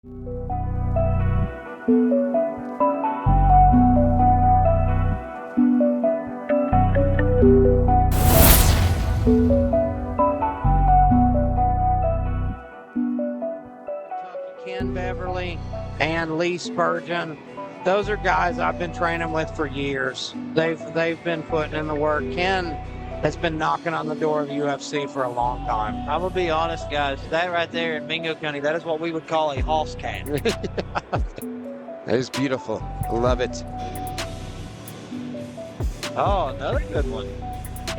Ken Beverly and Lee Spurgeon. Those are guys I've been training with for years. They've been putting in the work. Ken has been knocking on the door of the UFC for a long time. I'm gonna be honest, guys. That right there in Mingo County, that is what we would call a hoss cat. That is beautiful. I love it. Oh, another good one.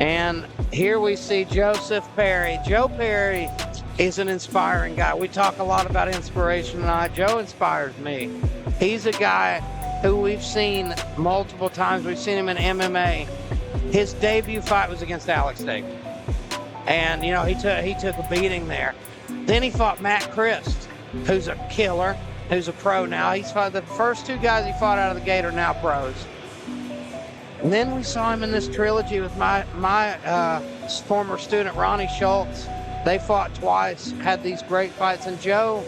And here we see Joseph Perry. Joe Perry is an inspiring guy. We talk a lot about inspiration tonight. Joe inspires me. He's a guy who we've seen multiple times. We've seen him in MMA. His debut fight was against Alex Davis. And, you know, he took a beating there. Then he fought Matt Christ, who's a killer, who's a pro now. He's fought the first two guys he fought out of the gate are now pros. And then we saw him in this trilogy with my former student, Ronnie Schultz. They fought twice, had these great fights. And Joe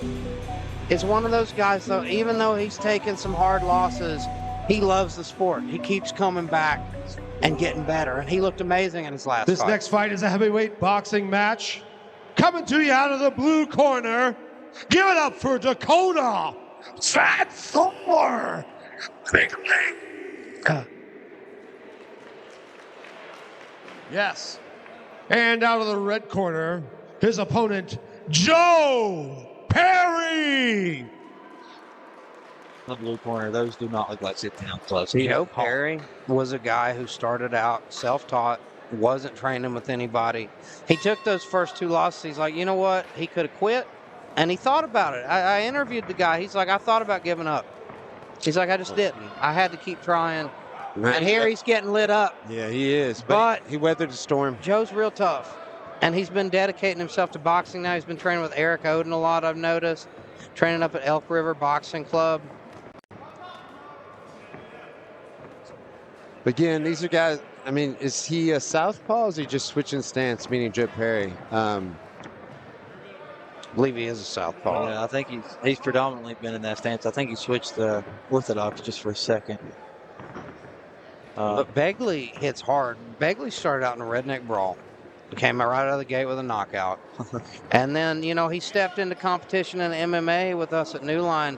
is one of those guys, though, even though he's taken some hard losses, he loves the sport. He keeps coming back and getting better. And he looked amazing in his last fight. This next fight is a heavyweight boxing match. Coming to you out of the blue corner, give it up for Dakota, Fat Thor, Begley. Yes. And out of the red corner, his opponent, Joe Perry. The blue corner, those do not look like sit-down close. Joe Perry was a guy who started out self-taught, wasn't training with anybody. He took those first two losses. He's like, you know what? He could have quit, and he thought about it. I interviewed the guy. He's like, I thought about giving up. He's like, I just didn't. I had to keep trying. And here he's getting lit up. Yeah, he is. But he weathered the storm. Joe's real tough. And he's been dedicating himself to boxing now. He's been training with Eric Oden a lot, I've noticed. Training up at Elk River Boxing Club. Again, these are guys, I mean, is he a southpaw or is he just switching stance, meaning Joe Perry? I believe he is a southpaw. Yeah, I think he's predominantly been in that stance. I think he switched to orthodox just for a second. But Begley hits hard. Begley started out in a redneck brawl. Came right out of the gate with a knockout. And then, you know, he stepped into competition in MMA with us at New Line.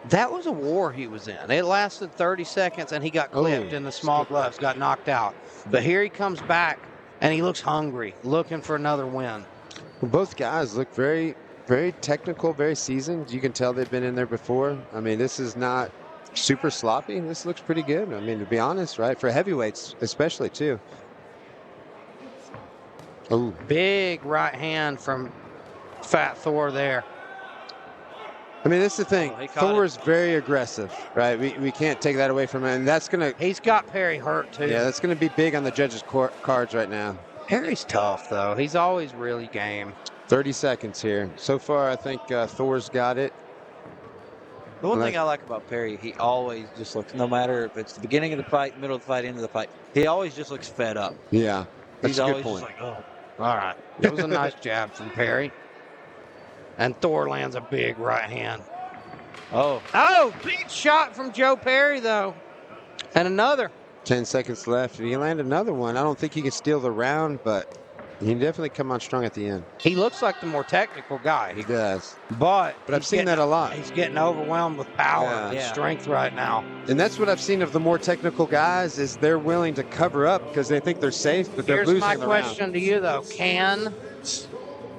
That was a war he was in. It lasted 30 seconds, and he got clipped in the small gloves, got knocked out. But here he comes back, and he looks hungry, looking for another win. Well, both guys look very, very technical, very seasoned. You can tell they've been in there before. I mean, this is not super sloppy. This looks pretty good. I mean, to be honest, right? For heavyweights, especially, too. Oh, big right hand from Fat Thor there. I mean, that's the thing. Thor's very aggressive, right? We can't take that away from him. And that's going to... He's got Perry hurt, too. Yeah, that's going to be big on the judges' cards right now. Perry's tough, though. He's always really game. 30 seconds here. So far, I think Thor's got it. The one thing I like about Perry, he always just looks, no matter if it's the beginning of the fight, middle of the fight, end of the fight, he always just looks fed up. Yeah, that's He's a good always point. just like, oh. All right. That was a nice jab from Perry. And Thor lands a big right hand. Oh, Big shot from Joe Perry, though. And another. 10 seconds left. If he land another one, I don't think he can steal the round, but he can definitely come on strong at the end. He looks like the more technical guy. He does. But I've seen that a lot. He's getting overwhelmed with power and strength right now. And that's what I've seen of the more technical guys is they're willing to cover up because they think they're safe, but they're losing the round. Here's my question to you, though. Can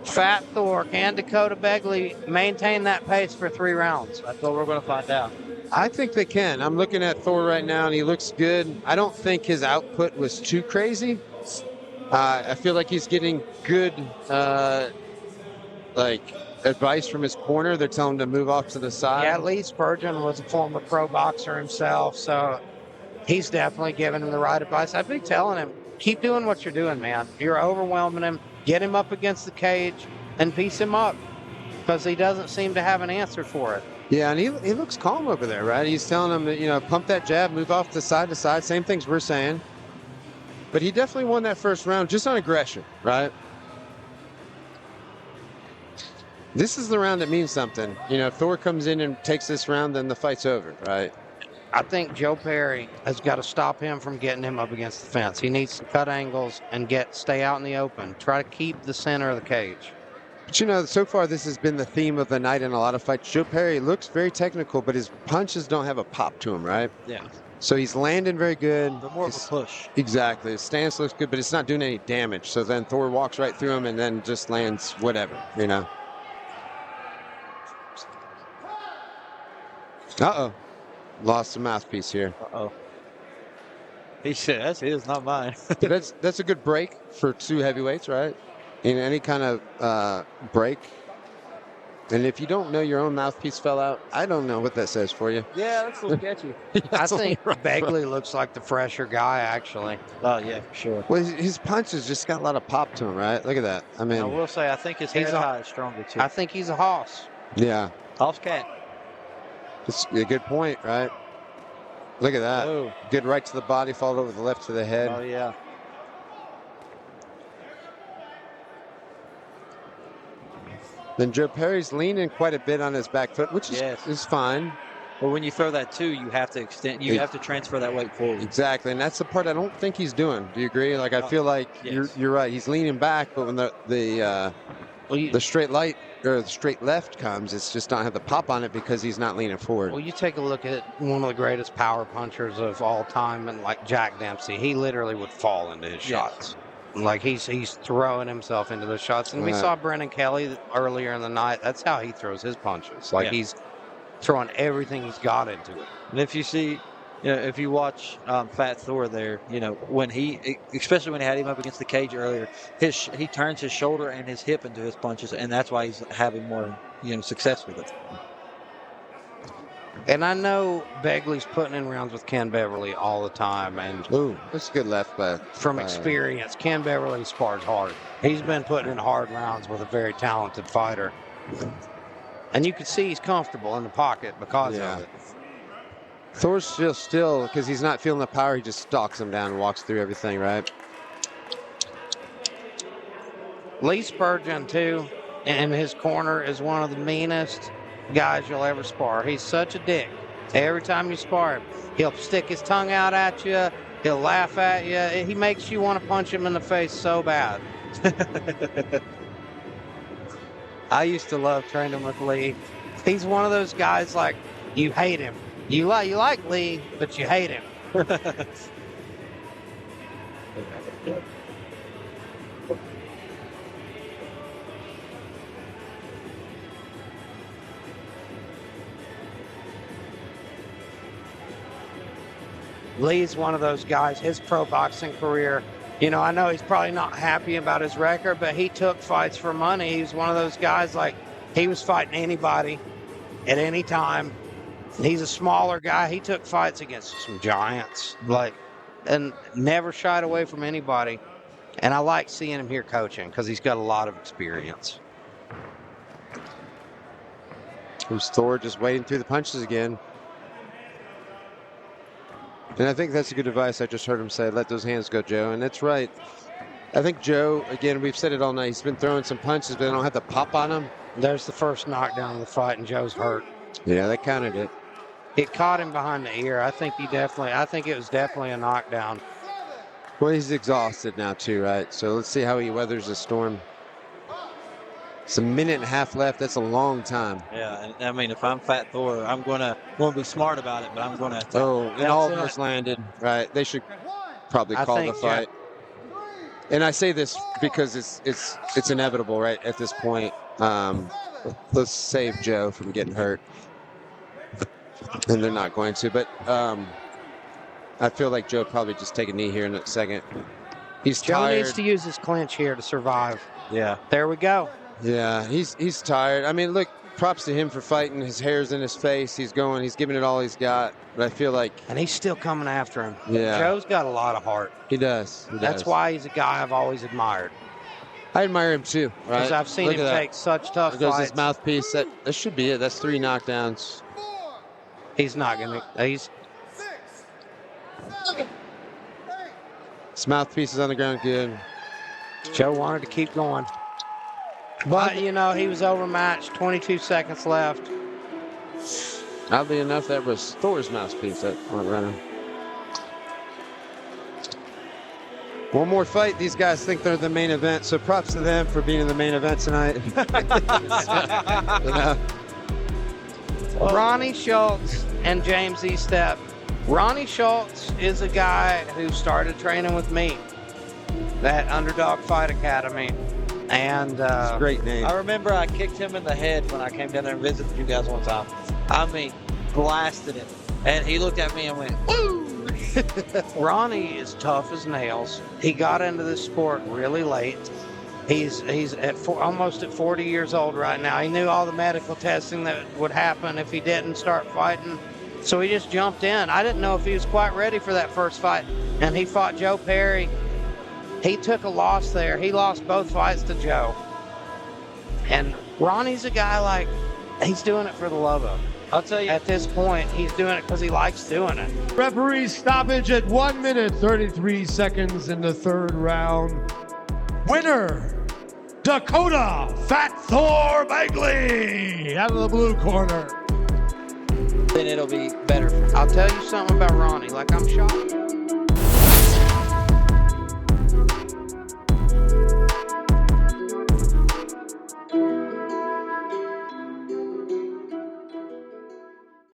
Fat Thor, can Dakota Begley maintain that pace for 3 rounds? That's what we're going to find out. I think they can. I'm looking at Thor right now, and he looks good. I don't think his output was too crazy. I feel like he's getting good, advice from his corner. They're telling him to move off to the side. Yeah, Lee Spurgeon was a former pro boxer himself, so he's definitely giving him the right advice. I'd be telling him, keep doing what you're doing, man. You're overwhelming him. Get him up against the cage and piece him up because he doesn't seem to have an answer for it. Yeah, and he looks calm over there, right? He's telling him that, pump that jab, move off to side, same things we're saying. But he definitely won that first round just on aggression, right? This is the round that means something. You know, if Thor comes in and takes this round, then the fight's over, right? I think Joe Perry has got to stop him from getting him up against the fence. He needs to cut angles and stay out in the open. Try to keep the center of the cage. But you know, so far this has been the theme of the night in a lot of fights. Joe Perry looks very technical, but his punches don't have a pop to him, right? Yeah. So he's landing very good. But more of a push. Exactly. His stance looks good, but it's not doing any damage. So then Thor walks right through him and then just lands whatever, you know? Uh-oh. Lost the mouthpiece here. Uh-oh. He said, that's his, not mine. That's a good break for two heavyweights, right? In any kind of break. And if you don't know your own mouthpiece fell out, I don't know what that says for you. Yeah, that's a little sketchy. I think Begley looks like the fresher guy, actually. Oh, yeah, for sure. Well, his punches just got a lot of pop to him, right? Look at that. I I mean, will say, I think his head high is stronger, too. I think he's a hoss. yeah, Hoss cat. it's a good point, right? Look at that. Oh, Good right to the body, followed over the left to the head. oh, yeah. Then Joe Perry's leaning quite a bit on his back foot, which is fine. But when you throw that, too, you have to extend, you have to transfer that weight forward. Exactly, and that's the part I don't think he's doing. Do you agree? Like, I feel like Yes. you're right. He's leaning back, but when the straight light or the straight left comes, it's just not have the pop on it because he's not leaning forward. Well, you take a look at one of the greatest power punchers of all time, and like Jack Dempsey, he literally would fall into his shots. Like he's throwing himself into the shots, and we saw Brennan Kelly earlier in the night. That's how he throws his punches. Like he's throwing everything he's got into it. And if you see, you know, if you watch Fat Thor there, you know, when especially when he had him up against the cage earlier, he turns his shoulder and his hip into his punches, and that's why he's having more, you know, success with it. And I know Begley's putting in rounds with Ken Beverly all the time, and Ooh, that's a good left, but from experience, Ken Beverly spars hard. He's been putting in hard rounds with a very talented fighter. And you can see he's comfortable in the pocket because of it. Thor's still, because he's not feeling the power, he just stalks him down and walks through everything, right? Lee Spurgeon, too, in his corner, is one of the meanest guys you'll ever spar. He's such a dick. Every time you spar him, he'll stick his tongue out at you. He'll laugh at you. He makes you want to punch him in the face so bad. I used to love training with Lee. He's one of those guys, like, you hate him. You like Lee, but you hate him. Lee's one of those guys, his pro boxing career, you know, I know he's probably not happy about his record, but he took fights for money. He was one of those guys, like, he was fighting anybody at any time. He's a smaller guy. He took fights against some giants, like, and never shied away from anybody. And I like seeing him here coaching because he's got a lot of experience. Who's Thor just waiting through the punches again. And I think that's a good advice. I just heard him say, let those hands go, Joe. And that's right. I think Joe, again, we've said it all night, he's been throwing some punches, but they don't have the pop on him. There's the first knockdown of the fight, and Joe's hurt. Yeah, that counted it. It caught him behind the ear. I think it was definitely a knockdown. Well, he's exhausted now too, right? So let's see how he weathers the storm. It's a minute and a half left. That's a long time. Yeah, and I mean, if I'm Fat Thor, I'm gonna be smart about it, but I'm gonna. Oh, and all of us landed. Right. They should probably call the fight. And I say this because it's inevitable, right? At this point, let's save Joe from getting hurt, and they're not going to. But I feel like Joe probably just take a knee here in a second. He's tired. Joe needs to use his clinch here to survive. Yeah. There we go. Yeah, he's tired. I mean, look, props to him for fighting. His hair's in his face. He's going. He's giving it all he's got. But I feel like... And he's still coming after him. Yeah. Joe's got a lot of heart. He does. That's why he's a guy I've always admired. I admire him too. Because I've seen him take such tough fights. fights. His mouthpiece. That should be it. That's 3 knockdowns. He's not going to... His mouthpiece is on the ground good. Joe wanted to keep going. But, you know, he was overmatched, 22 seconds left. Oddly enough, that was Thor's mouthpiece that went running. One more fight. These guys think they're the main event, so props to them for being in the main event tonight. Yeah. Ronnie Schultz and James Estep. Ronnie Schultz is a guy who started training with me at Underdog Fight Academy. And It's a great name. I remember I kicked him in the head when I came down there and visited you guys one time. I mean, blasted him. And he looked at me and went, woo! Ronnie is tough as nails. He got into this sport really late. He's almost at 40 years old right now. He knew all the medical testing that would happen if he didn't start fighting. So he just jumped in. I didn't know if he was quite ready for that first fight. And he fought Joe Perry. He took a loss there. He lost both fights to Joe. And Ronnie's a guy like, he's doing it for the love of it. I'll tell you, at this point, he's doing it because he likes doing it. Referee stoppage at 1 minute 33 seconds in the third round. Winner, Dakota Fat Thor Begley out of the blue corner. then it'll be better. I'll tell you something about Ronnie. Like, I'm shocked.